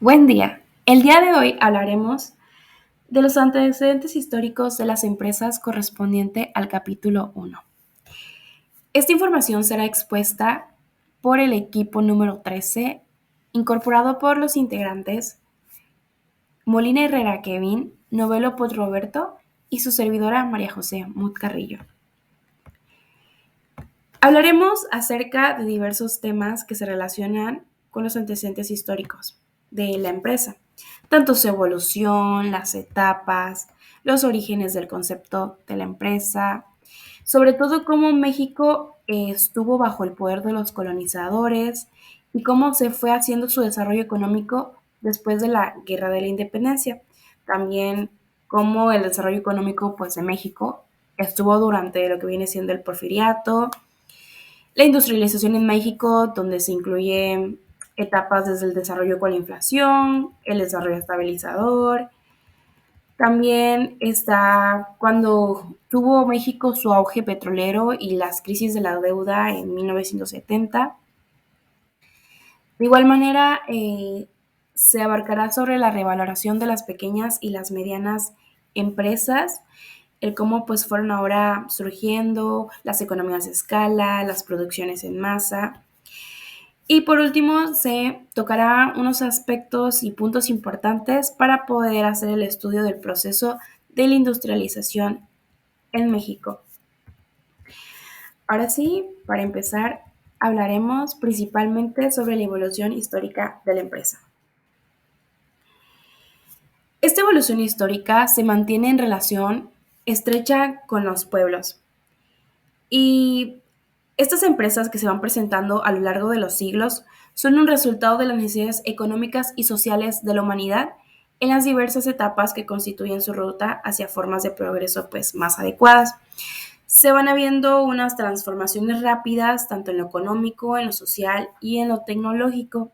Buen día. El día de hoy hablaremos de los antecedentes históricos de las empresas correspondiente al capítulo 1. Esta información será expuesta por el equipo número 13, incorporado por los integrantes Molina Herrera Kevin, Novelo Pod Roberto y su servidora María José Mut Carrillo. Hablaremos acerca de diversos temas que se relacionan con los antecedentes históricos de la empresa, tanto su evolución, las etapas, los orígenes del concepto de la empresa, sobre todo cómo México estuvo bajo el poder de los colonizadores y cómo se fue haciendo su desarrollo económico después de la Guerra de la Independencia. También cómo el desarrollo económico pues, de México estuvo durante lo que viene siendo el porfiriato, la industrialización en México, donde se incluyen etapas desde el desarrollo con la inflación, el desarrollo estabilizador. También está cuando tuvo México su auge petrolero y las crisis de la deuda en 1970. De igual manera, se abarcará sobre la revaloración de las pequeñas y las medianas empresas, el cómo pues fueron ahora surgiendo las economías de escala, las producciones en masa. Y por último, se tocará unos aspectos y puntos importantes para poder hacer el estudio del proceso de la industrialización en México. Ahora sí, para empezar, hablaremos principalmente sobre la evolución histórica de la empresa. Esta evolución histórica se mantiene en relación estrecha con los pueblos y estas empresas que se van presentando a lo largo de los siglos son un resultado de las necesidades económicas y sociales de la humanidad en las diversas etapas que constituyen su ruta hacia formas de progreso pues, más adecuadas. Se van habiendo unas transformaciones rápidas, tanto en lo económico, en lo social y en lo tecnológico.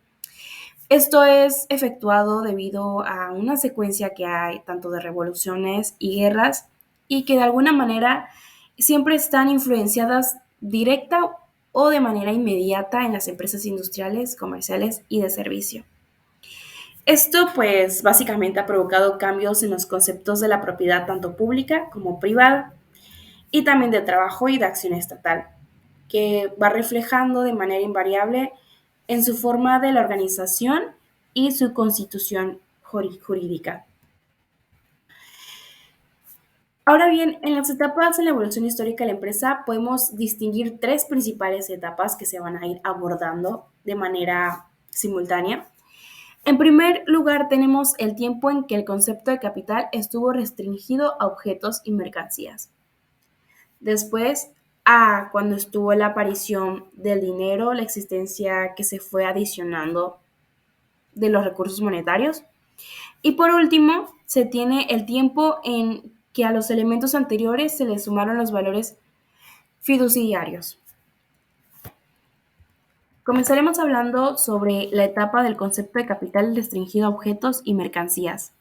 Esto es efectuado debido a una secuencia que hay tanto de revoluciones y guerras y que de alguna manera siempre están influenciadas directa o de manera inmediata en las empresas industriales, comerciales y de servicio. Esto pues básicamente ha provocado cambios en los conceptos de la propiedad tanto pública como privada y también de trabajo y de acción estatal, que va reflejando de manera invariable en su forma de la organización y su constitución jurídica. Ahora bien, en las etapas de la evolución histórica de la empresa podemos distinguir tres principales etapas que se van a ir abordando de manera simultánea. En primer lugar, tenemos el tiempo en que el concepto de capital estuvo restringido a objetos y mercancías. Después, a cuando estuvo la aparición del dinero, la existencia que se fue adicionando de los recursos monetarios. Y por último, se tiene el tiempo en que a los elementos anteriores se le sumaron los valores fiduciarios. Comenzaremos hablando sobre la etapa del concepto de capital restringido a objetos y mercancías.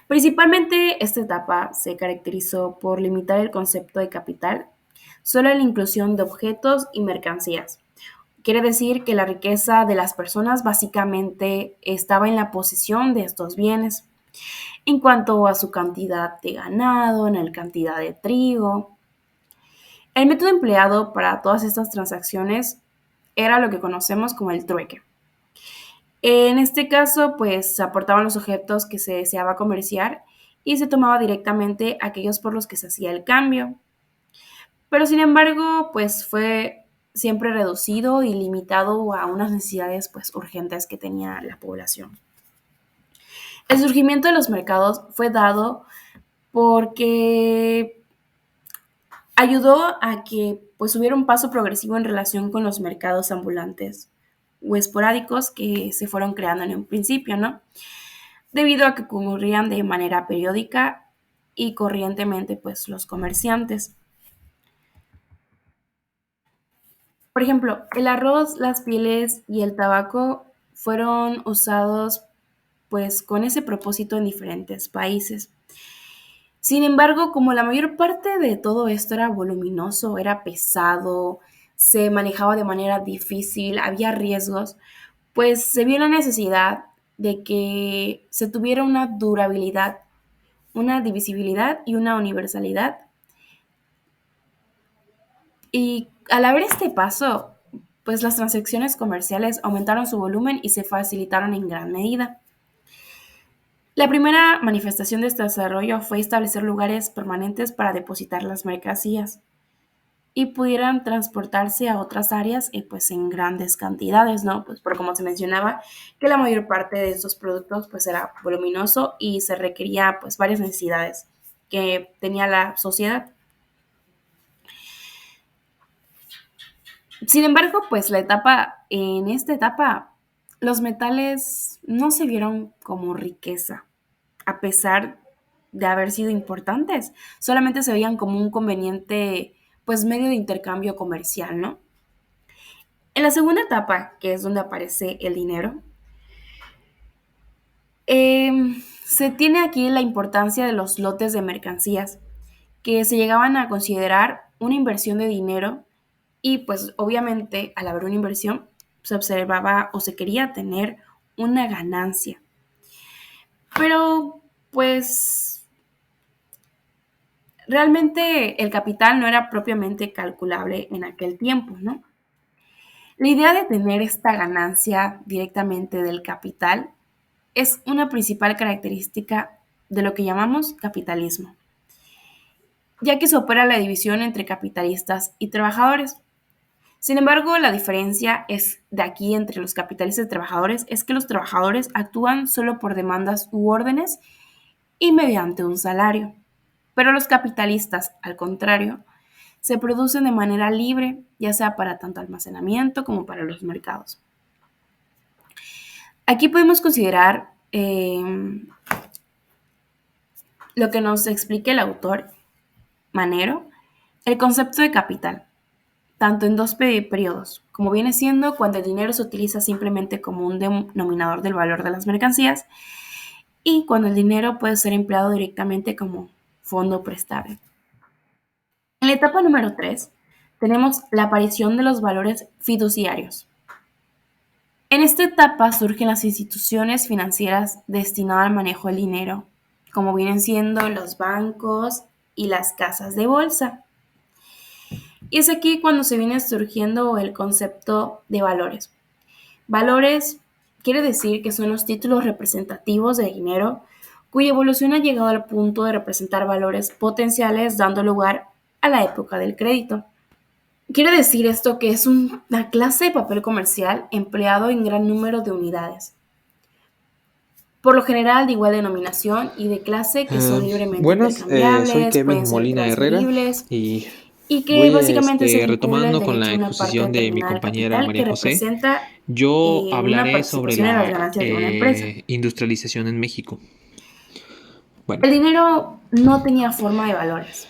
Principalmente esta etapa se caracterizó por limitar el concepto de capital solo a la inclusión de objetos y mercancías. Quiere decir que la riqueza de las personas básicamente estaba en la posesión de estos bienes, en cuanto a su cantidad de ganado, en la cantidad de trigo. El método empleado para todas estas transacciones era lo que conocemos como el trueque. En este caso, pues se aportaban los objetos que se deseaba comerciar y se tomaba directamente aquellos por los que se hacía el cambio. Pero sin embargo, pues fue siempre reducido y limitado a unas necesidades pues urgentes que tenía la población. El surgimiento de los mercados fue dado porque ayudó a que pues hubiera un paso progresivo en relación con los mercados ambulantes o esporádicos que se fueron creando en un principio, ¿no? Debido a que ocurrían de manera periódica y corrientemente pues los comerciantes. Por ejemplo, el arroz, las pieles y el tabaco fueron usados pues con ese propósito en diferentes países. Sin embargo, como la mayor parte de todo esto era voluminoso, era pesado, se manejaba de manera difícil, había riesgos, pues se vio la necesidad de que se tuviera una durabilidad, una divisibilidad y una universalidad. Y al haber este paso, pues las transacciones comerciales aumentaron su volumen y se facilitaron en gran medida. La primera manifestación de este desarrollo fue establecer lugares permanentes para depositar las mercancías y pudieran transportarse a otras áreas pues en grandes cantidades, ¿no? Pues por como se mencionaba, que la mayor parte de estos productos pues era voluminoso y se requería pues varias necesidades que tenía la sociedad. Sin embargo, pues en esta etapa, los metales no se vieron como riqueza, a pesar de haber sido importantes, solamente se veían como un conveniente pues medio de intercambio comercial, ¿no? En la segunda etapa, que es donde aparece el dinero, se tiene aquí la importancia de los lotes de mercancías, que se llegaban a considerar una inversión de dinero y pues obviamente al haber una inversión se observaba o se quería tener una ganancia. Pero pues realmente el capital no era propiamente calculable en aquel tiempo, ¿no? La idea de tener esta ganancia directamente del capital es una principal característica de lo que llamamos capitalismo, ya que se opera la división entre capitalistas y trabajadores. Sin embargo, la diferencia es de aquí entre los capitalistas y trabajadores es que los trabajadores actúan solo por demandas u órdenes y mediante un salario, pero los capitalistas, al contrario, se producen de manera libre, ya sea para tanto almacenamiento como para los mercados. Aquí podemos considerar lo que nos explica el autor Manero, el concepto de capital, tanto en dos periodos, como viene siendo cuando el dinero se utiliza simplemente como un denominador del valor de las mercancías y cuando el dinero puede ser empleado directamente como fondo prestable. En la etapa número 3 tenemos la aparición de los valores fiduciarios. En esta etapa surgen las instituciones financieras destinadas al manejo del dinero, como vienen siendo los bancos y las casas de bolsa. Y es aquí cuando se viene surgiendo el concepto de valores. Valores quiere decir que son los títulos representativos de dinero cuya evolución ha llegado al punto de representar valores potenciales dando lugar a la época del crédito. Quiere decir esto que es una clase de papel comercial empleado en gran número de unidades, por lo general de igual denominación y de clase que son libremente Buenas, soy intercambiables, Kevin pueden ser Molina Herrera transferibles y y que voy básicamente se vincula el retomando con derecho la a una parte exposición de mi determinada del compañera capital que María José. representa Yo una hablaré sobre participación en las la ganancias de una empresa. industrialización en México. Bueno, El dinero no tenía forma de valores.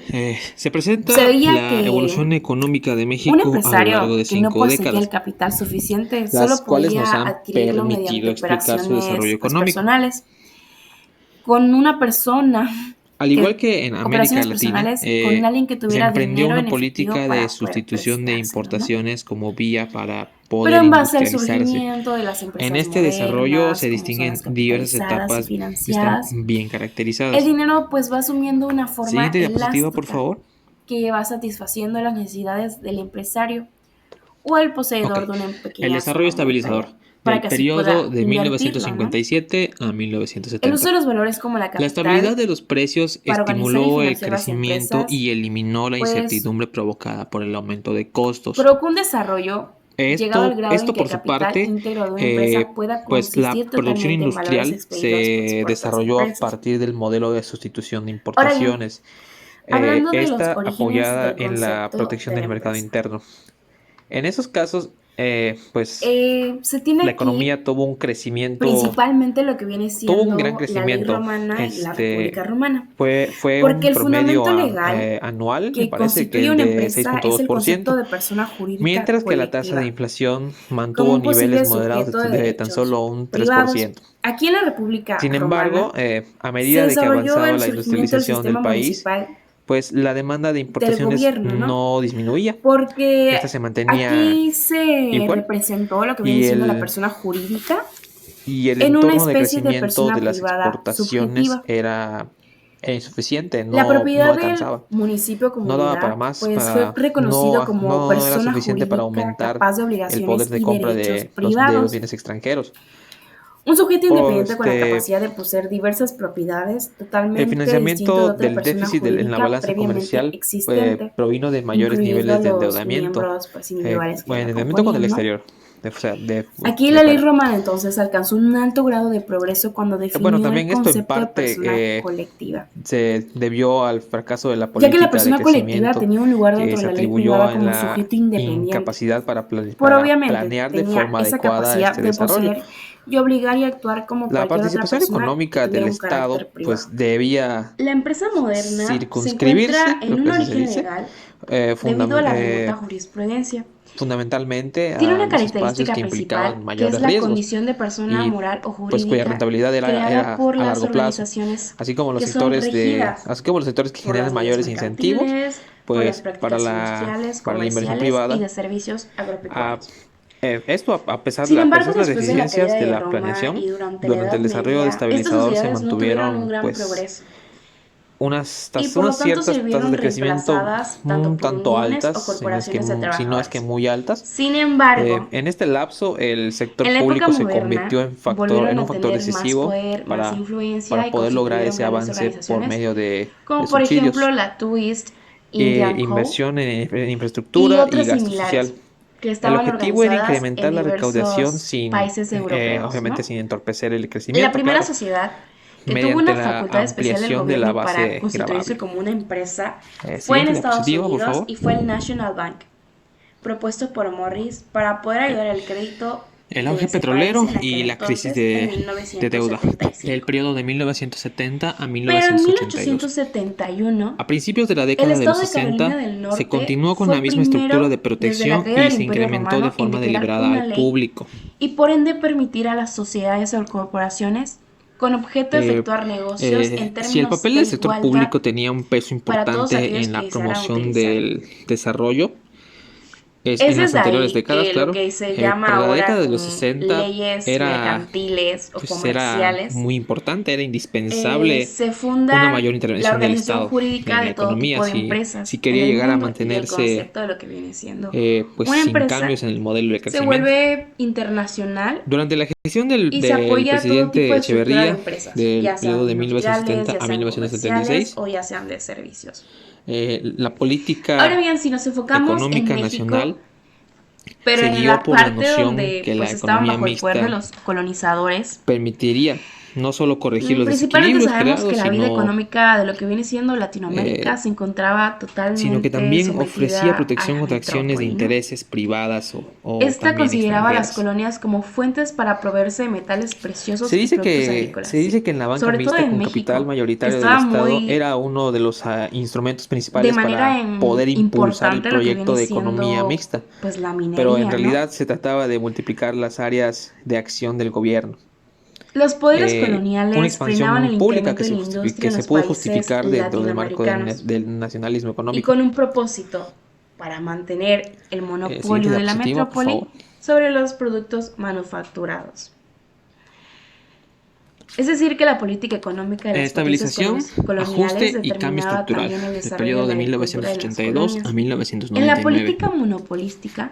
se Se presenta veía la que evolución económica de un México a lo largo empresario de que no 5 poseía el décadas, capital suficiente las solo cuales nos podía han adquirirlo permitido mediante explicar su desarrollo operaciones pues, económico. personales con una persona Al igual que que en América operaciones Latina, personales con alguien que se tuviera emprendió dinero una en efectivo política de para poder sustitución de prestárselo, ¿no? importaciones como vía para Pero poder en base al industrializarse. surgimiento de las En empresas este desarrollo modernas, se como son las distinguen diversas capitalizadas y etapas que están financiadas, bien el caracterizadas. dinero pues va asumiendo una forma Siguiente diapositiva, por elástica favor. que va satisfaciendo las necesidades del empresario o el Ok. poseedor de una El pequeña desarrollo zona estabilizador monetaria para del que así periodo pueda de invertirlo, ¿no? 1957 a El uso 1970. de los valores como la La estabilidad capital de los precios para organizar y estimuló el financiar las crecimiento empresas, y eliminó la pues incertidumbre provocada por el aumento de costos. provoca un desarrollo llegado al grado en Esto que el por su capital parte, íntegro de una empresa pueda pues la consistir producción totalmente en valores industrial expedidos pues, se por otras desarrolló a empresas. partir del modelo de sustitución de Ahora bien, importaciones, hablando de los esta orígenes apoyada del en la concepto protección de la del mercado empresa, interno. En esos casos, pues se tiene la aquí economía tuvo un crecimiento, principalmente lo que viene tuvo un gran siendo la ley crecimiento. romana y la república romana, Fue porque un el promedio fundamento legal anual, me que parece que constituye el una de empresa es el concepto 6,2%, de persona jurídica mientras que la tasa de colectiva, inflación como mantuvo un niveles posible moderados sujeto de de tan derechos solo un privados. 3%. Aquí en la República Sin embargo, Romana a se medida de que desarrolló avanzaba el la surgimiento del industrialización del sistema país, municipal pues la demanda de del importaciones gobierno, ¿no? no disminuía. Porque Esta se mantenía aquí se igual. representó lo que viene Y siendo la el persona jurídica y el en una entorno de especie de crecimiento persona de las privada exportaciones subjetiva. era insuficiente, La no propiedad del alcanzaba, municipio o no daba para comunidad más, pues fue reconocido como no era persona suficiente para jurídica aumentar capaz de el poder obligaciones de y compra derechos de los privados. bienes extranjeros. Un sujeto O independiente con la capacidad de poseer diversas propiedades, el totalmente distinto financiamiento de otra del persona déficit en la jurídica balanza previamente comercial existente, provino de mayores incluyendo a niveles de los endeudamiento, miembros pues, individuales que bueno, la endeudamiento con el componían, ¿no? exterior, o sea, Aquí de la ley fuera. romana entonces alcanzó un alto grado de progreso cuando Bueno, definió el también esto en concepto de parte persona colectiva, se debió al fracaso de la ya que la política de persona colectiva crecimiento tenía un lugar que dentro de se la ley atribuyó privada en como la sujeto independiente, incapacidad por para obviamente planear de tenía forma esa adecuada capacidad este de desarrollo. poseer y obligar y actuar como La cualquier otra participación persona que económica tuviera del un carácter Estado privado. pues debía La empresa moderna se encuentra circunscribirse, en creo que un así se origen dice, legal eh, debido a fundam- la remota eh, jurisprudencia. fundamentalmente Tiene a una los espacios característica que principal implicaban que es mayores la riesgos condición de persona y moral o pues cuya jurídica rentabilidad creada era por a las largo plazo, organizaciones así que son regidas como los sectores que por generan las leyes mayores incentivos, mercantiles, por las pues prácticas industriales, para la inversión comerciales y privada. de servicios A, agropecuarios. a Sin embargo, pesar de las después de la caída deficiencias de de la Roma planeación, y durante la durante Edad el desarrollo Media, estas estabilizador se sociedades no tuvieron un mantuvieron gran pues progreso y por unas lo tanto se ciertas tasas vieron de crecimiento reemplazadas tanto un por tanto uniones o altas, corporaciones de si no es que trabajadores. muy altas. Sin embargo, En este lapso, el sector en la época público se convirtió moderna volvieron en un a factor tener más decisivo poder, más influencia para y poder lograr constituyeron ese grandes avance por organizaciones, medio de como por ejemplo subsidios, la Twist Indian Co. inversión en y infraestructura y otras gasto social. similares, que El estaban objetivo era organizadas en incrementar la recaudación diversos países europeos, obviamente ¿no? sin entorpecer el La crecimiento, primera claro, sociedad que tuvo mediante una la facultad especial del ampliación de la gobierno para base constituirse gravable. como una empresa fue en Siguiente Estados diapositiva, por Unidos favor. y fue el National Bank, propuesto por Morris para poder ayudar al crédito El de auge ese país petrolero en aquel y la crisis entonces, en de deuda. El 1975. periodo de 1970 a Pero en 1982. 1871, A principios de la el década de los estado de Carolina 60, del se Norte continuó con fue la el misma estructura primero de desde la protección caída y del se Imperio incrementó de Romano en forma declarar deliberada una al ley público. y por ende permitir a las sociedades o corporaciones con objeto de Eh, efectuar negocios en si el términos papel de del sector igualdad público tenía un peso para todos importante aquellos en que la desearan promoción utilizarlo. del desarrollo, Es en las desde anteriores ahí décadas, lo claro, que se llama para la ahora década de los como 60 leyes mercantiles o era comerciales. muy importante, era indispensable Se una funda mayor la intervención del organización Estado jurídica en la de todo economía tipo de si empresas en quería el llegar a mundo y el mantenerse concepto de lo que viene siendo pues una sin empresa cambios en el modelo de se crecimiento. vuelve internacional Durante la gestión y se del apoya a todo tipo presidente de estructura de Echeverría, empresas, del ya periodo sean de industriales, 1970 ya a sean comerciales 1976, o ya sean de servicios. la Ahora política bien, si nos enfocamos en económica México, nacional pero se en guió la por la parte noción donde que la pues estaban economía bajo el poder de mixta los colonizadores, permitiría no solo corregir los principalmente desequilibrios sabemos que creados, la vida económica de lo que viene siendo Latinoamérica eh, se encontraba sino que totalmente también ofrecía sometida a protección la contra acciones de metrópoli, ¿no? intereses privadas o Esta también consideraba a las extranjeras. colonias como fuentes para proveerse de metales preciosos y productos Se agrícolas. dice que en la banca Sobre todo mixta en con capital México, mayoritario del estaba Estado muy era uno de los instrumentos de principales manera para poder impulsar el importante lo que proyecto viene de economía siendo mixta, pues la pero en minería, ¿no? realidad se trataba de multiplicar las áreas de acción del gobierno. Los poderes Una coloniales frenaban el expansión pública incremento de la industria que en se los pudo países justificar dentro del marco latinoamericanos del nacionalismo y económico. con un propósito para mantener el Siguiente monopolio de la diapositiva, por favor. metrópoli sobre los productos manufacturados. Es decir, que la política económica de las potencias Estabilización, coloniales ajuste y cambio determinaba estructural también el del desarrollo de periodo la de agricultura de las 1982 a colonias. En la 1999. política monopolística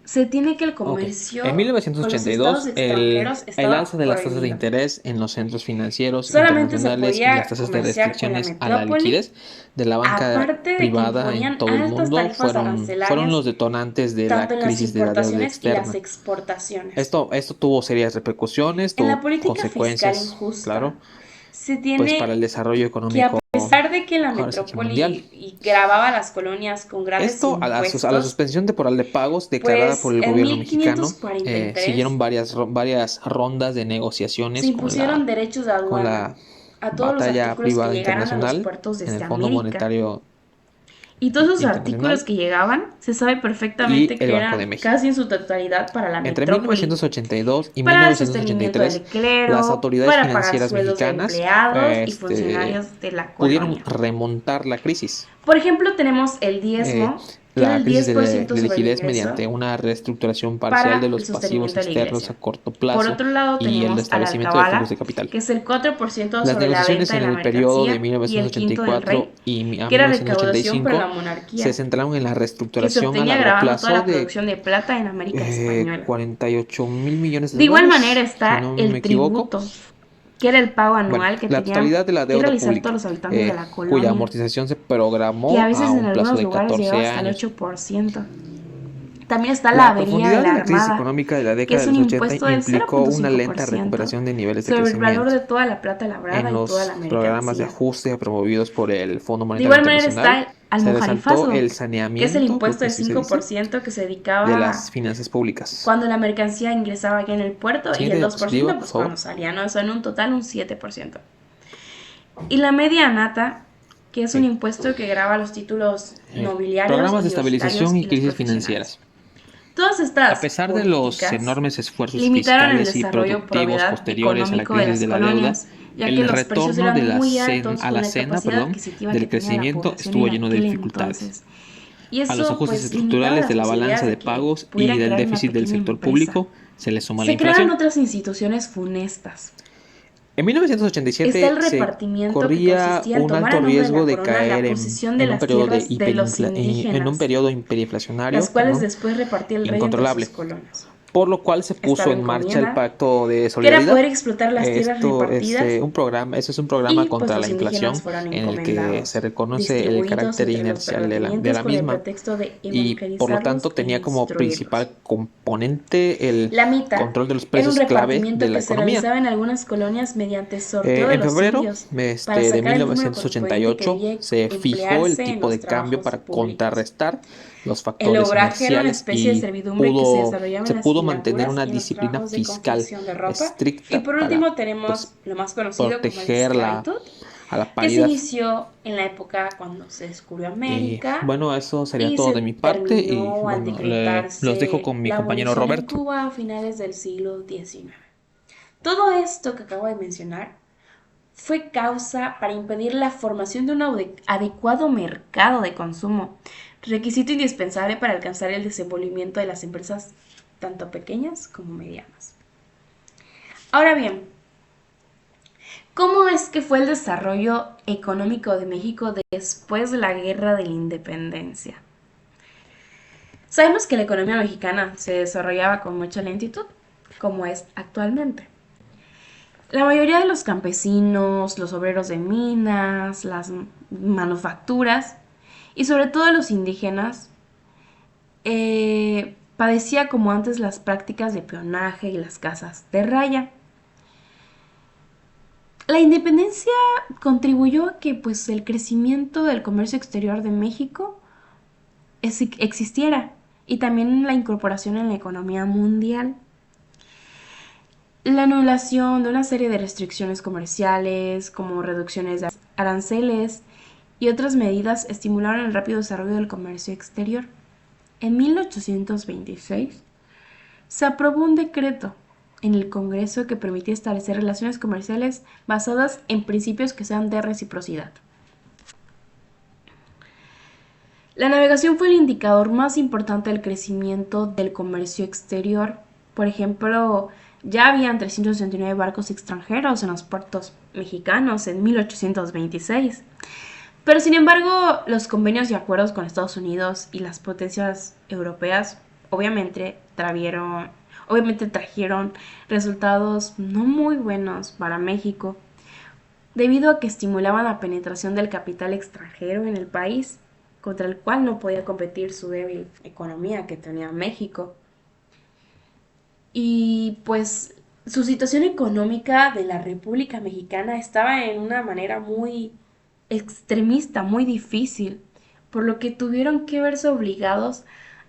se tiene que el Ok. comercio En con los estados 1982, extranjeros el alza estaba de las tasas de prohibido. interés en los centros financieros Solamente se internacionales y las podía tasas de comerciar con la restricciones a la metrópoli, liquidez de la banca aparte de que privada en imponían todo el altas mundo tarifas fueron arancelarias los detonantes de tanto la en las crisis de la deuda importaciones y las externa. exportaciones. Esto tuvo serias repercusiones, En la tuvo política fiscal consecuencias, injusta claro, se pues para el tiene desarrollo que, a económico, pesar de que la ahora sí que mundial. metrópoli y grababa a las colonias con grandes Esto, a la impuestos, suspensión temporal de pagos declarada por pues el en gobierno mexicano, 1543 siguieron varias rondas de se negociaciones impusieron derechos de con aduana la a todos los batalla artículos que privada llegaran a los internacional puertos en el desde Fondo América. Monetario Y todos esos artículos Internacional que llegaban, se sabe y perfectamente el que Banco de eran México. casi en su totalidad para la Entre metrópoli, 1982 y para el sostenimiento del 1983, las clero, autoridades para pagar financieras sueldos de mexicanas empleados y funcionarios de la pudieron colonia. remontar la crisis. Por ejemplo, tenemos el Eh, diezmo que era la el crisis 10% de sobre el liquidez ingreso mediante una reestructuración parcial de para el los pasivos sostenimiento de la externos iglesia. a corto Por plazo otro lado, y el tenemos a la restablecimiento de flujos alcabala, de capital. que es el 4% Las sobre la negociaciones venta de en la el periodo de mercancía, y el quinto del 1984 rey, y a que era recaudación para la 1985 se monarquía, centraron en la que se reestructuración a obtenía largo grabando toda plazo la de producción de plata en América española. 48.000 millones de De igual manera dólares, si está no me el equivoco. tributo, que era el pago Bueno, anual que la tenían totalidad de la que deuda realizar todos pública, los habitantes de la cuya colonia, amortización se que a programó a veces en un plazo algunos de lugares llegaba 14 hasta el años. 8%. También está la La avería de profundidad de la la crisis Armada, económica de la que década es de un los 80 impuesto del implicó una lenta 0.5% recuperación de niveles de sobre el valor crecimiento de toda la plata labrada en y toda los la programas de mercancía. ajuste promovidos por el Fondo De Monetario igual manera Internacional. está el Se resaltó almojarifazo, el que es el saneamiento, creo impuesto que del así se dice, 5% que se de dedicaba las finanzas públicas. cuando la mercancía ingresaba aquí en el puerto, y Siguiente el 2% diapositiva, por pues cuando favor. salía, ¿no? Eso en un total un 7%. Y la medianata, que es un Sí. impuesto que grava los títulos nobiliarios, Programas de universitarios estabilización y y los crisis profesionales. financieras. Todas A estas pesar de los políticas enormes esfuerzos limitaron el fiscales y desarrollo productivos propiedad posteriores a la económico de crisis las de la deuda, colonias, ya que el los precios retorno de eran muy altos a con la la senda, capacidad perdón, adquisitiva que del tenía la crecimiento población estuvo en lleno de aquel dificultades. entonces. Y A los eso ajustes pues limitaba estructurales de las la balanza posibilidades de de que pagos y pudieran del crear una déficit del pequeña sector empresa. público se le suma la Se crearon inflación. otras instituciones funestas. En Está el 1987 se repartimiento, que corría consistía en un tomar a alto nombre de riesgo la de corona caer la posesión de en un las periodo tierras de los en un indígenas, periodo las hiperinflacionario, cuales perdón, después repartía el rey entre sus incontrolable, colonos. por lo cual se Está puso la en marcha el encomienda, Pacto de que era Solidaridad. poder explotar las tierras Esto es repartidas, eso es un programa y pues contra la los indígenas inflación fueron en el que se encomendados, reconoce el distribuidos carácter entre los inercial de terratenientes la con el misma pretexto de y por lo evangelizarlos tanto e tenía como instruirlos. principal componente el La mita control de los era un precios clave de repartimiento la que se economía. realizaba en algunas colonias mediante sorteo de En los febrero indios para de sacar el número correspondiente que 1988 debía se fijó el emplearse en tipo los de cambio trabajos para públicos. contrarrestar los El factores obraje era una inerciales especie de y servidumbre que se desarrollaba en se las pudo mantener finaturas una y en los disciplina trabajos de fiscal confección de ropa. Y estricta por para último tenemos pues, lo más conocido como la proteger esclavitud, a la que se paridad. inició en la época cuando se descubrió Y América bueno, eso sería y todo se de mi parte y terminó al bueno, los dejo decretarse con mi la compañero abolición en Roberto. Cuba a finales del siglo XIX. Todo esto que acabo de mencionar fue causa para impedir la formación de un adecuado mercado de consumo, requisito indispensable para alcanzar el desenvolvimiento de las empresas tanto pequeñas como medianas. Ahora bien, ¿cómo es que fue el desarrollo económico de México después de la Guerra de la Independencia? Sabemos que la economía mexicana se desarrollaba con mucha lentitud, como es actualmente. La mayoría de los campesinos, los obreros de minas, las manufacturas y sobre todo los indígenas padecía como antes las prácticas de peonaje y las casas de raya. La independencia contribuyó a que pues, el crecimiento del comercio exterior de México existiera, y también la incorporación en la economía mundial. La anulación de una serie de restricciones comerciales, como reducciones de aranceles y otras medidas, estimularon el rápido desarrollo del comercio exterior. En 1826 se aprobó un decreto en el Congreso que permitía establecer relaciones comerciales basadas en principios que sean de reciprocidad. La navegación fue el indicador más importante del crecimiento del comercio exterior. Por ejemplo, ya habían 369 barcos extranjeros en los puertos mexicanos en 1826. Pero sin embargo, los convenios y acuerdos con Estados Unidos y las potencias europeas obviamente trajeron resultados no muy buenos para México, debido a que estimulaban la penetración del capital extranjero en el país, contra el cual no podía competir su débil economía que tenía México. Y pues su situación económica de la República Mexicana estaba en una manera muy extremista, muy difícil, por lo que tuvieron que verse obligados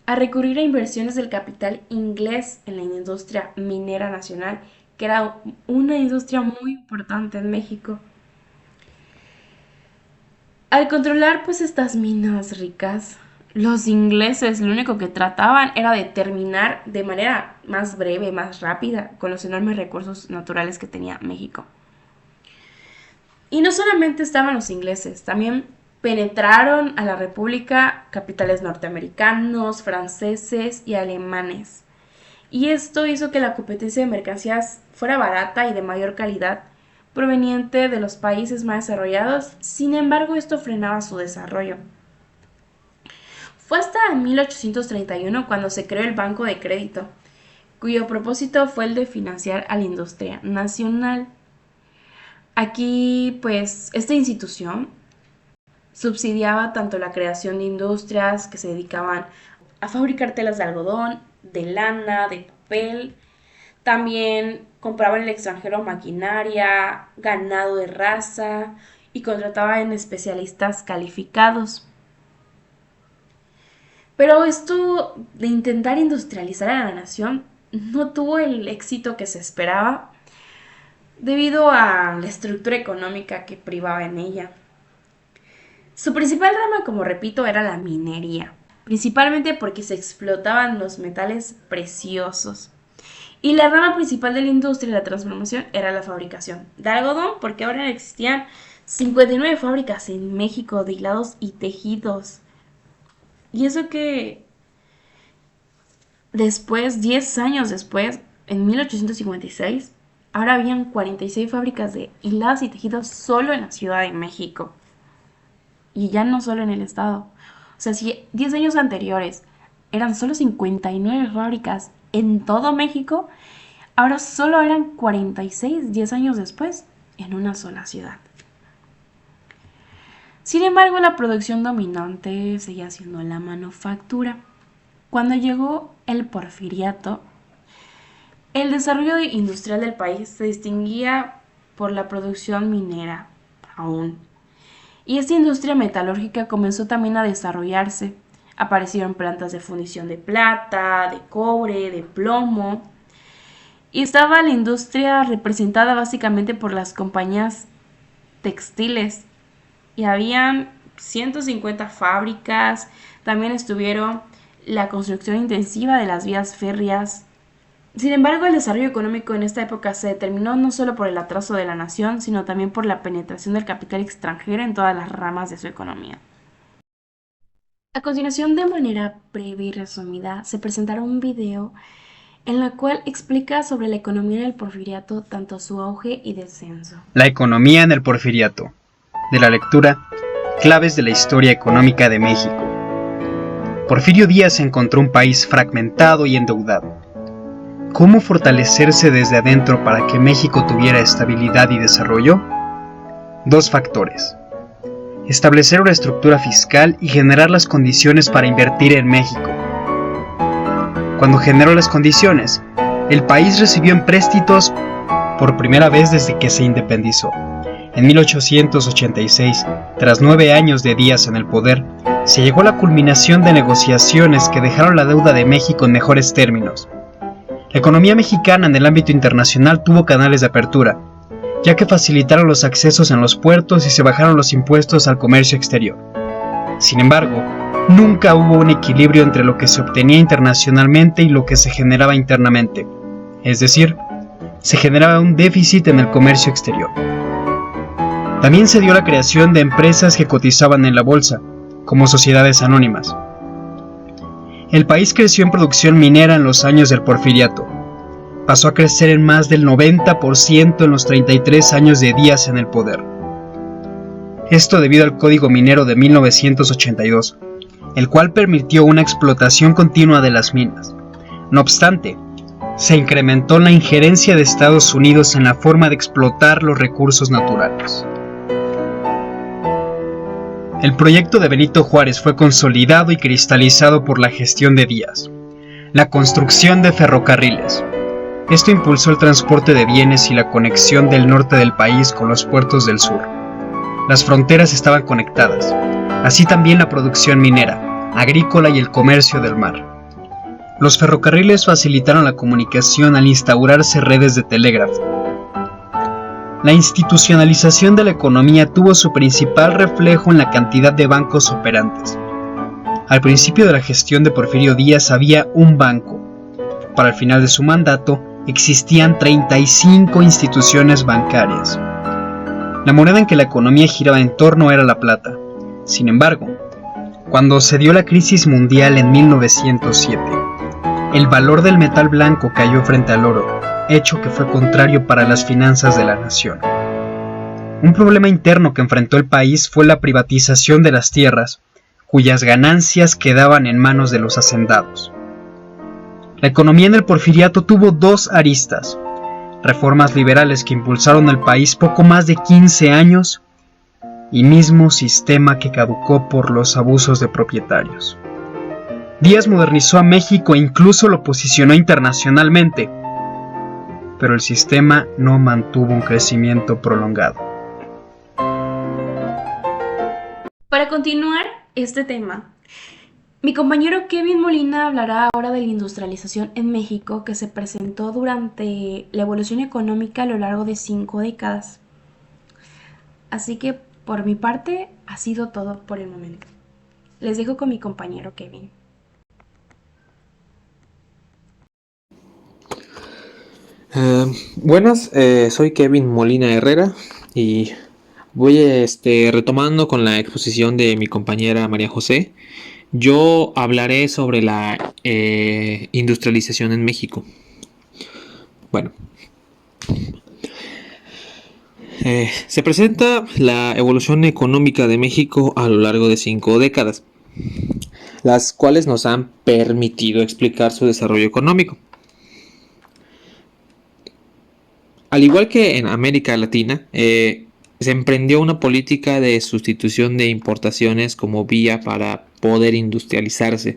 a recurrir a inversiones del capital inglés en la industria minera nacional, que era una industria muy importante en México. Al controlar pues estas minas ricas, los ingleses lo único que trataban era de terminar de manera más breve, más rápida, con los enormes recursos naturales que tenía México. Y no solamente estaban los ingleses, también penetraron a la República capitales norteamericanos, franceses y alemanes. Y esto hizo que la competencia de mercancías fuera barata y de mayor calidad, proveniente de los países más desarrollados. Sin embargo, esto frenaba su desarrollo. Fue hasta 1831 cuando se creó el Banco de Crédito, cuyo propósito fue el de financiar a la industria nacional. Aquí, pues, esta institución subsidiaba tanto la creación de industrias que se dedicaban a fabricar telas de algodón, de lana, de papel. También compraba en el extranjero maquinaria, ganado de raza y contrataba en especialistas calificados. Pero esto de intentar industrializar a la nación no tuvo el éxito que se esperaba debido a la estructura económica que privaba en ella. Su principal rama, como repito, era la minería, principalmente porque se explotaban los metales preciosos. Y la rama principal de la industria y la transformación era la fabricación de algodón, porque ahora existían 59 fábricas en México de hilados y tejidos. Y eso que después, 10 años después, en 1856, ahora habían 46 fábricas de hilados y tejidos solo en la Ciudad de México. Y ya no solo en el estado. O sea, si 10 años anteriores eran solo 59 fábricas en todo México, ahora solo eran 46, 10 años después, en una sola ciudad. Sin embargo, la producción dominante seguía siendo la manufactura. Cuando llegó el Porfiriato, el desarrollo industrial del país se distinguía por la producción minera aún. Y esta industria metalúrgica comenzó también a desarrollarse. Aparecieron plantas de fundición de plata, de cobre, de plomo. Y estaba la industria representada básicamente por las compañías textiles. Y habían 150 fábricas. También estuvieron la construcción intensiva de las vías férreas. Sin embargo, el desarrollo económico en esta época se determinó no solo por el atraso de la nación, sino también por la penetración del capital extranjero en todas las ramas de su economía. A continuación, de manera breve y resumida, se presentará un video en la cual explica sobre la economía en el Porfiriato, tanto su auge y descenso. La economía en el Porfiriato. De la lectura, Claves de la historia económica de México. Porfirio Díaz encontró un país fragmentado y endeudado. ¿Cómo fortalecerse desde adentro para que México tuviera estabilidad y desarrollo? Dos factores. Establecer una estructura fiscal y generar las condiciones para invertir en México. Cuando generó las condiciones, el país recibió empréstitos por primera vez desde que se independizó. En 1886, tras 9 años de Díaz en el poder, se llegó a la culminación de negociaciones que dejaron la deuda de México en mejores términos. La economía mexicana en el ámbito internacional tuvo canales de apertura, ya que facilitaron los accesos en los puertos y se bajaron los impuestos al comercio exterior. Sin embargo, nunca hubo un equilibrio entre lo que se obtenía internacionalmente y lo que se generaba internamente, es decir, se generaba un déficit en el comercio exterior. También se dio la creación de empresas que cotizaban en la bolsa, como sociedades anónimas. El país creció en producción minera en los años del Porfiriato. Pasó a crecer en más del 90% en los 33 años de Díaz en el poder. Esto debido al Código Minero de 1982, el cual permitió una explotación continua de las minas. No obstante, se incrementó la injerencia de Estados Unidos en la forma de explotar los recursos naturales. El proyecto de Benito Juárez fue consolidado y cristalizado por la gestión de Díaz. La construcción de ferrocarriles. Esto impulsó el transporte de bienes y la conexión del norte del país con los puertos del sur. Las fronteras estaban conectadas, así también la producción minera, agrícola y el comercio del mar. Los ferrocarriles facilitaron la comunicación al instaurarse redes de telégrafo. La institucionalización de la economía tuvo su principal reflejo en la cantidad de bancos operantes. Al principio de la gestión de Porfirio Díaz había un banco. Para el final de su mandato existían 35 instituciones bancarias. La moneda en que la economía giraba en torno era la plata, Sin embargo, cuando se dio la crisis mundial en 1907, el valor del metal blanco cayó frente al oro, hecho que fue contrario para las finanzas de la nación. Un problema interno que enfrentó el país fue la privatización de las tierras, cuyas ganancias quedaban en manos de los hacendados. La economía en el Porfiriato tuvo dos aristas: reformas liberales que impulsaron el país poco más de 15 años y mismo sistema que caducó por los abusos de propietarios. Díaz modernizó a México e incluso lo posicionó internacionalmente, pero el sistema no mantuvo un crecimiento prolongado. Para continuar este tema, mi compañero Kevin Molina hablará ahora de la industrialización en México que se presentó durante la evolución económica a lo largo de 5 décadas. Así que, por mi parte, ha sido todo por el momento. Les dejo con mi compañero Kevin. Buenas, soy Kevin Molina Herrera y voy retomando con la exposición de mi compañera María José. Yo hablaré sobre la industrialización en México. Bueno, se presenta la evolución económica de México a lo largo de 5 décadas, las cuales nos han permitido explicar su desarrollo económico. Al igual que en América Latina, se emprendió una política de sustitución de importaciones como vía para poder industrializarse.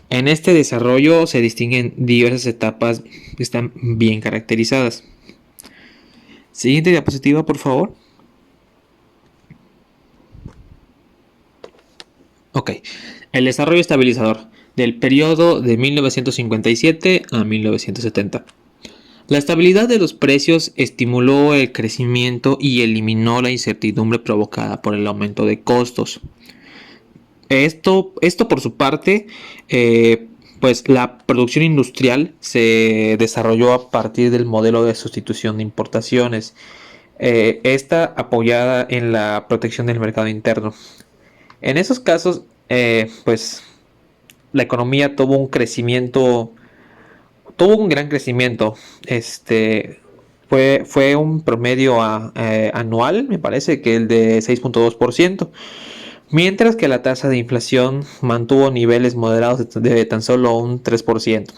En este desarrollo se distinguen diversas etapas que están bien caracterizadas. Siguiente diapositiva, por favor. Ok, el desarrollo estabilizador del periodo de 1957 a 1970. La estabilidad de los precios estimuló el crecimiento y eliminó la incertidumbre provocada por el aumento de costos. Esto por su parte, pues la producción industrial se desarrolló a partir del modelo de sustitución de importaciones, esta apoyada en la protección del mercado interno. En esos casos, pues la economía tuvo un gran crecimiento. Fue un promedio anual, me parece que el de 6.2%, mientras que la tasa de inflación mantuvo niveles moderados de tan solo un 3%.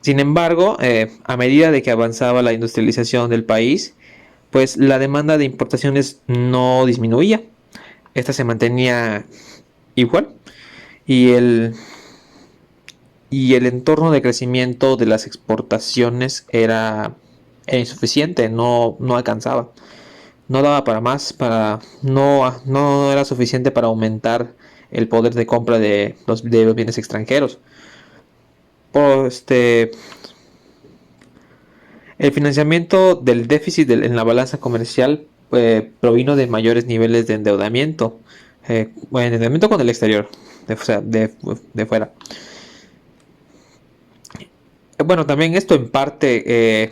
Sin embargo, a medida de que avanzaba la industrialización del país, pues la demanda de importaciones no disminuía. Esta se mantenía igual y el entorno de crecimiento de las exportaciones era insuficiente, no alcanzaba, no daba para más, no era suficiente para aumentar el poder de compra de los bienes extranjeros. El financiamiento del déficit en la balanza comercial provino de mayores niveles de endeudamiento, endeudamiento con el exterior, de fuera. Bueno, también esto en parte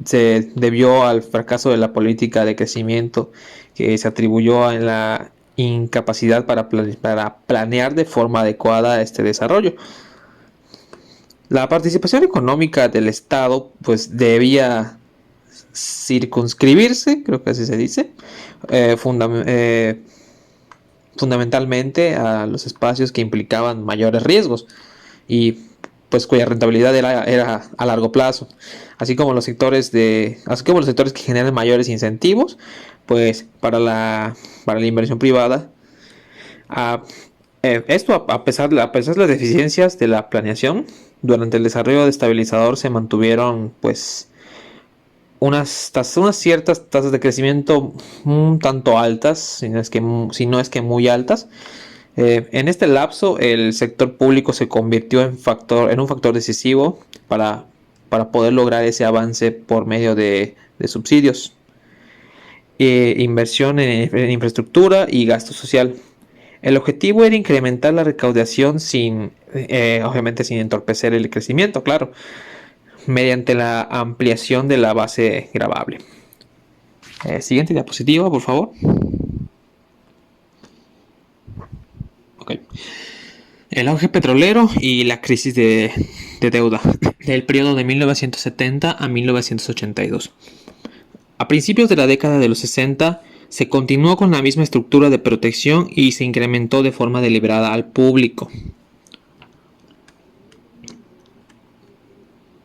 se debió al fracaso de la política de crecimiento que se atribuyó a la incapacidad para planear de forma adecuada este desarrollo. La participación económica del Estado pues debía circunscribirse, creo que así se dice, fundamentalmente a los espacios que implicaban mayores riesgos y pues cuya rentabilidad era a largo plazo, así como los sectores que generan mayores incentivos pues para la inversión privada. Esto a pesar de las deficiencias de la planeación, durante el desarrollo de estabilizador se mantuvieron pues unas ciertas tasas de crecimiento un tanto altas, si no es que muy altas. En este lapso el sector público se convirtió en un factor decisivo para poder lograr ese avance por medio de subsidios, inversión en infraestructura y gasto social. El objetivo era incrementar la recaudación obviamente sin entorpecer el crecimiento, claro, mediante la ampliación de la base gravable. Siguiente diapositiva, por favor. Ok. El auge petrolero y la crisis de deuda del periodo de 1970 a 1982. A principios de la década de los 60 se continuó con la misma estructura de protección y se incrementó de forma deliberada al público.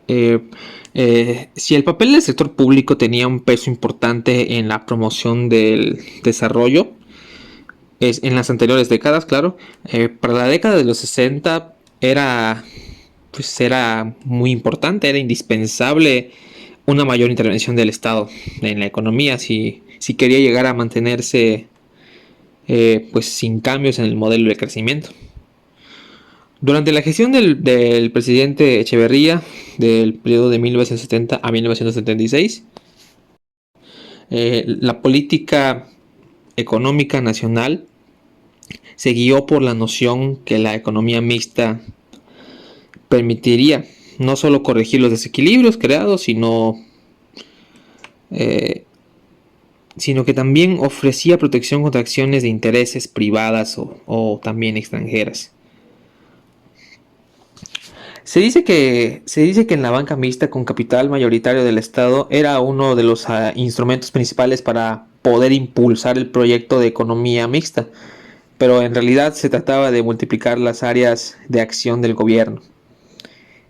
Si el papel del sector público tenía un peso importante en la promoción del desarrollo, en las anteriores décadas, claro, para la década de los 60 era muy importante, era indispensable una mayor intervención del Estado en la economía si quería llegar a mantenerse sin cambios en el modelo de crecimiento. Durante la gestión del presidente Echeverría del periodo de 1970 a 1976, la política económica nacional se guió por la noción que la economía mixta permitiría no solo corregir los desequilibrios creados, sino que también ofrecía protección contra acciones de intereses privadas o también extranjeras. Se dice que en la banca mixta con capital mayoritario del Estado era uno de los instrumentos principales para poder impulsar el proyecto de economía mixta, pero en realidad se trataba de multiplicar las áreas de acción del gobierno.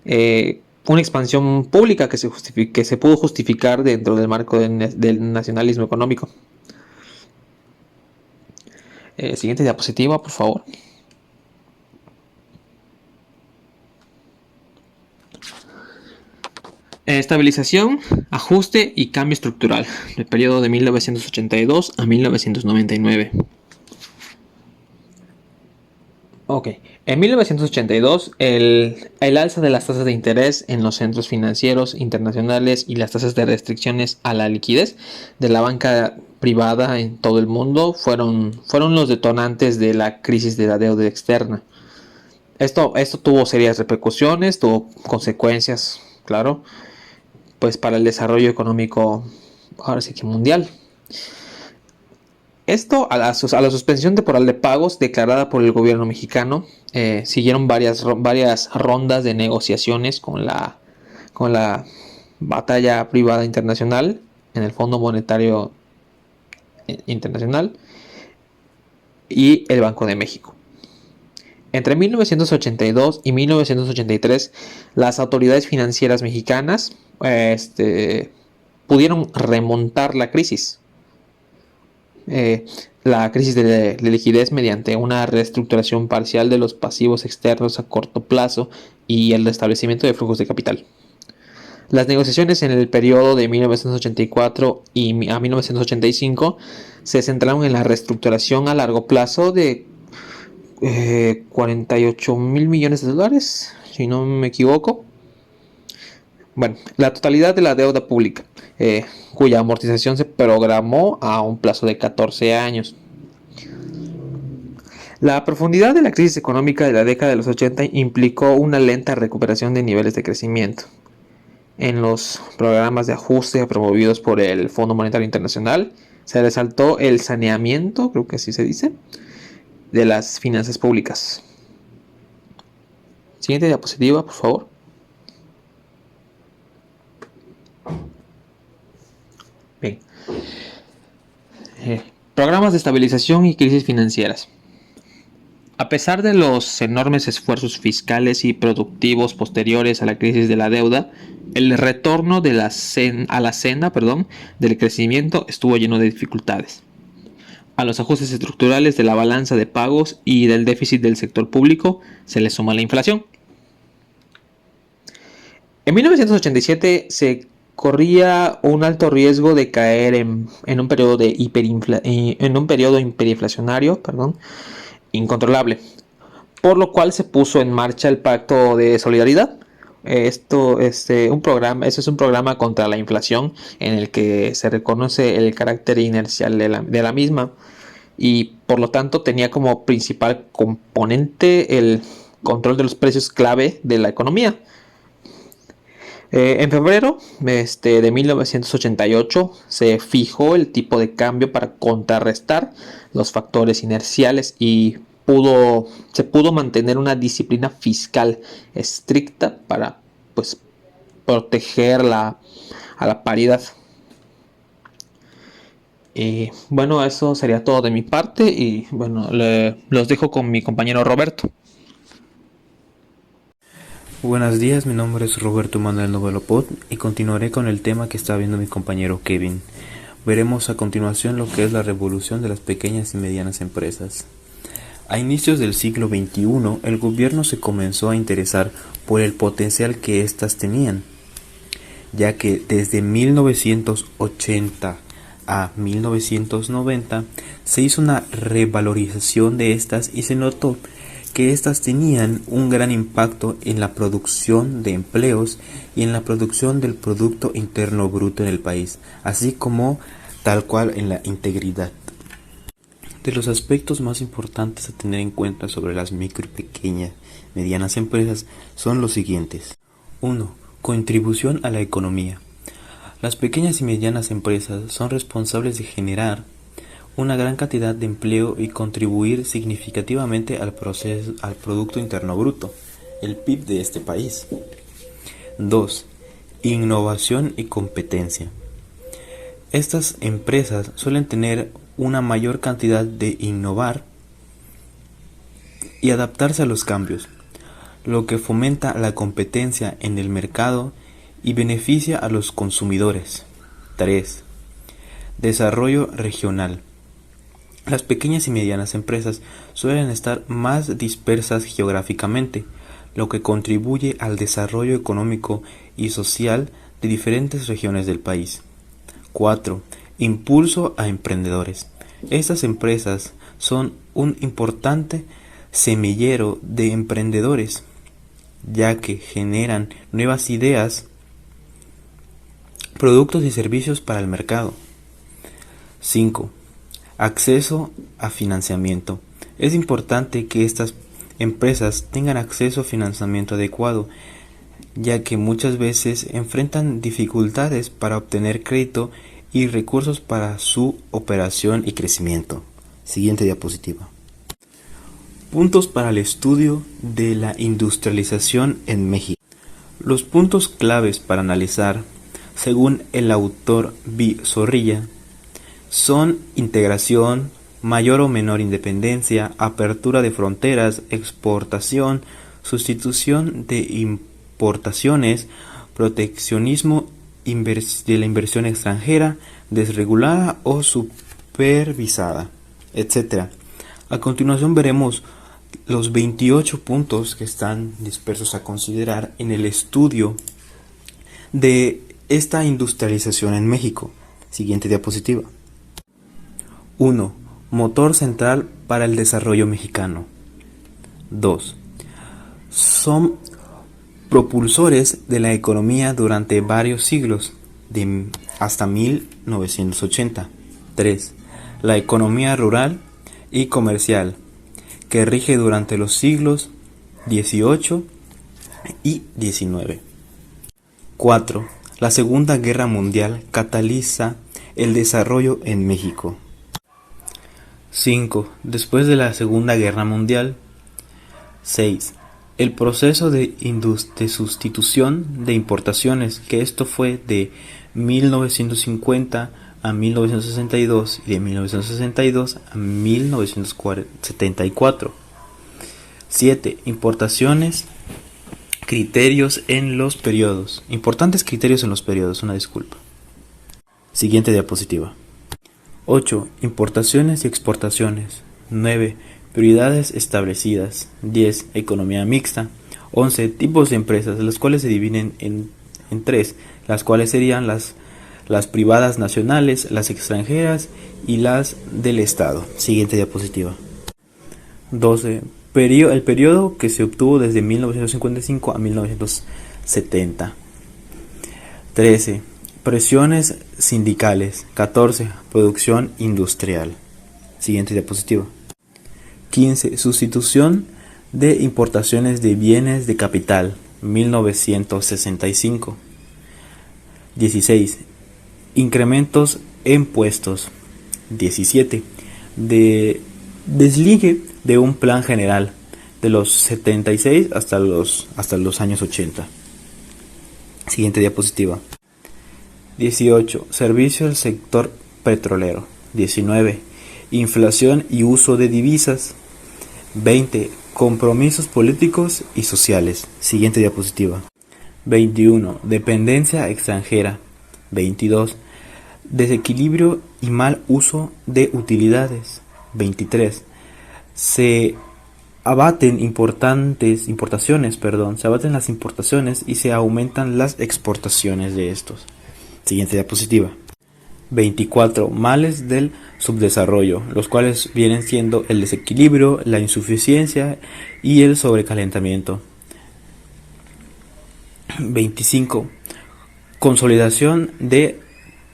Una expansión pública que se pudo justificar dentro del marco del nacionalismo económico. Siguiente diapositiva, por favor. Estabilización, ajuste y cambio estructural del periodo de 1982 a 1999. Ok, en 1982 el alza de las tasas de interés en los centros financieros internacionales y las tasas de restricciones a la liquidez de la banca privada en todo el mundo fueron los detonantes de la crisis de la deuda externa. Esto tuvo serias repercusiones, tuvo consecuencias, claro, pues para el desarrollo económico, ahora sí que mundial. Esto a la suspensión temporal de pagos declarada por el gobierno mexicano, siguieron varias rondas de negociaciones con la batalla privada internacional en el Fondo Monetario Internacional y el Banco de México. Entre 1982 y 1983, las autoridades financieras mexicanas pudieron remontar la crisis. La crisis de liquidez mediante una reestructuración parcial de los pasivos externos a corto plazo y el restablecimiento de flujos de capital. Las negociaciones en el periodo de 1984 a 1985 se centraron en la reestructuración a largo plazo de 48 mil millones de dólares, si no me equivoco. Bueno, la totalidad de la deuda pública, cuya amortización se programó a un plazo de 14 años. La profundidad de la crisis económica de la década de los 80 implicó una lenta recuperación de niveles de crecimiento. En los programas de ajuste promovidos por el Fondo Monetario Internacional se resaltó el saneamiento, creo que así se dice, de las finanzas públicas. Siguiente diapositiva, por favor. Bien. Programas de estabilización y crisis financieras. A pesar de los enormes esfuerzos fiscales y productivos posteriores a la crisis de la deuda, el retorno a la senda del crecimiento estuvo lleno de dificultades. A los ajustes estructurales de la balanza de pagos y del déficit del sector público se le suma la inflación. En 1987 se corría un alto riesgo de caer en un periodo hiperinflacionario incontrolable, por lo cual se puso en marcha el Pacto de Solidaridad. Esto es un programa contra la inflación en el que se reconoce el carácter inercial de la misma y por lo tanto tenía como principal componente el control de los precios clave de la economía. En febrero de 1988 se fijó el tipo de cambio para contrarrestar los factores inerciales y se pudo mantener una disciplina fiscal estricta para, pues, proteger a la paridad. Y bueno, eso sería todo de mi parte y bueno, los dejo con mi compañero Roberto. Buenos días, mi nombre es Roberto Manuel Novelopod y continuaré con el tema que está viendo mi compañero Kevin. Veremos a continuación lo que es la revolución de las pequeñas y medianas empresas. A inicios del siglo XXI, el gobierno se comenzó a interesar por el potencial que éstas tenían, ya que desde 1980 a 1990 se hizo una revalorización de estas y se notó que éstas tenían un gran impacto en la producción de empleos y en la producción del Producto Interno Bruto en el país, así como tal cual en la integridad. De los aspectos más importantes a tener en cuenta sobre las micro y pequeñas medianas empresas son los siguientes. 1. Contribución a la economía. Las pequeñas y medianas empresas son responsables de generar una gran cantidad de empleo y contribuir significativamente al Producto Interno Bruto, el PIB de este país. 2. Innovación y competencia. Estas empresas suelen tener una mayor cantidad de innovar y adaptarse a los cambios, lo que fomenta la competencia en el mercado y beneficia a los consumidores. 3. Desarrollo regional. Las pequeñas y medianas empresas suelen estar más dispersas geográficamente, lo que contribuye al desarrollo económico y social de diferentes regiones del país. 4. Impulso a emprendedores. Estas empresas son un importante semillero de emprendedores, ya que generan nuevas ideas, productos y servicios para el mercado. 5. Acceso a financiamiento. Es importante que estas empresas tengan acceso a financiamiento adecuado, ya que muchas veces enfrentan dificultades para obtener crédito y recursos para su operación y crecimiento. Siguiente diapositiva. Puntos para el estudio de la industrialización en México. Los puntos claves para analizar, según el autor B. Zorrilla, son integración, mayor o menor independencia, apertura de fronteras, exportación, sustitución de importaciones, proteccionismo de la inversión extranjera, desregulada o supervisada, etc. A continuación veremos los 28 puntos que están dispersos a considerar en el estudio de esta industrialización en México. Siguiente diapositiva. 1. Motor central para el desarrollo mexicano. 2. Son propulsores de la economía durante varios siglos, hasta 1980. 3. La economía rural y comercial, que rige durante los siglos XVIII y XIX. 4. La Segunda Guerra Mundial cataliza el desarrollo en México. 5. Después de la Segunda Guerra Mundial. 6. El proceso de sustitución de importaciones, que esto fue de 1950 a 1962 y de 1962 a 1974. 7. Importaciones, criterios en los periodos. Importantes criterios en los periodos, una disculpa. Siguiente diapositiva. 8. Importaciones y exportaciones. 9. Prioridades establecidas. 10. Economía mixta. 11. Tipos de empresas, las cuales se dividen en 3, las cuales serían las privadas nacionales, las extranjeras y las del Estado. Siguiente diapositiva. 12. El periodo que se obtuvo desde 1955 a 1970. 13. Presiones sindicales. 14. Producción industrial. Siguiente diapositiva. 15. Sustitución de importaciones de bienes de capital. 1965. 16. Incrementos en puestos. 17. Desligue de un plan general de los 76 hasta los años 80. Siguiente diapositiva. 18. Servicio al sector petrolero. 19. Inflación y uso de divisas. 20. Compromisos políticos y sociales. Siguiente diapositiva. 21. Dependencia extranjera. 22. Desequilibrio y mal uso de utilidades. 23. Se abaten las importaciones y se aumentan las exportaciones de estos. Siguiente diapositiva. 24. Males del subdesarrollo, los cuales vienen siendo el desequilibrio, la insuficiencia y el sobrecalentamiento. 25. Consolidación de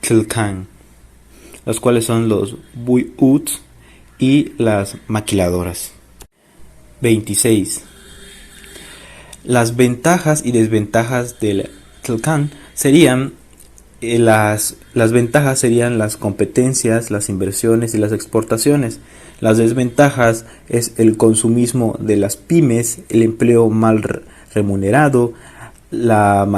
Tlcan, los cuales son los buyuts y las maquiladoras. 26. Las ventajas y desventajas del Tlcan serían las ventajas serían las competencias, las inversiones y las exportaciones. Las desventajas es el consumismo de las pymes, el empleo mal remunerado, las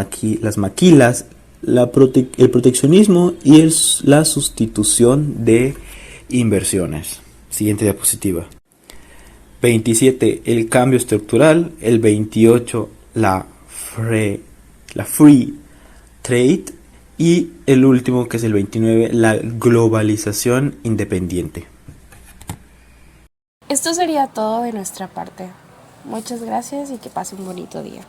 maquilas, el proteccionismo y la sustitución de inversiones. Siguiente diapositiva. 27. El cambio estructural. El 28. La free trade. Y el último, que es el 29, la globalización independiente. Esto sería todo de nuestra parte. Muchas gracias y que pase un bonito día.